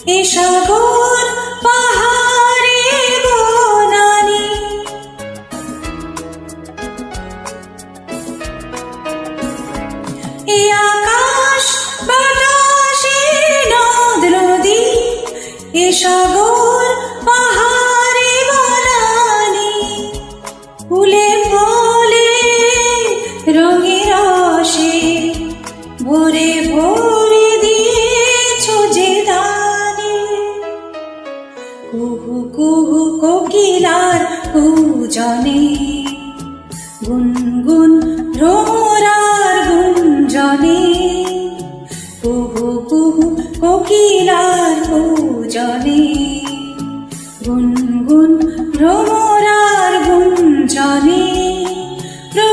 এ সাগর পাহাড়ে বনানি, এ আকাশ বাতাসে নদ নদী, এ সাগর পাহাড়ে বনানি, ফুলে ফলে রঙে রসে ভরে ভরে দিয়েছ যে দানে। কুহু কুহু কোকিলার কুজনে, গুনগুন ভ্রমরার গুঞ্জনে, কুহু কুহু কোকিলার কুজনে, গুনগুন ভ্রমরার গুঞ্জনে।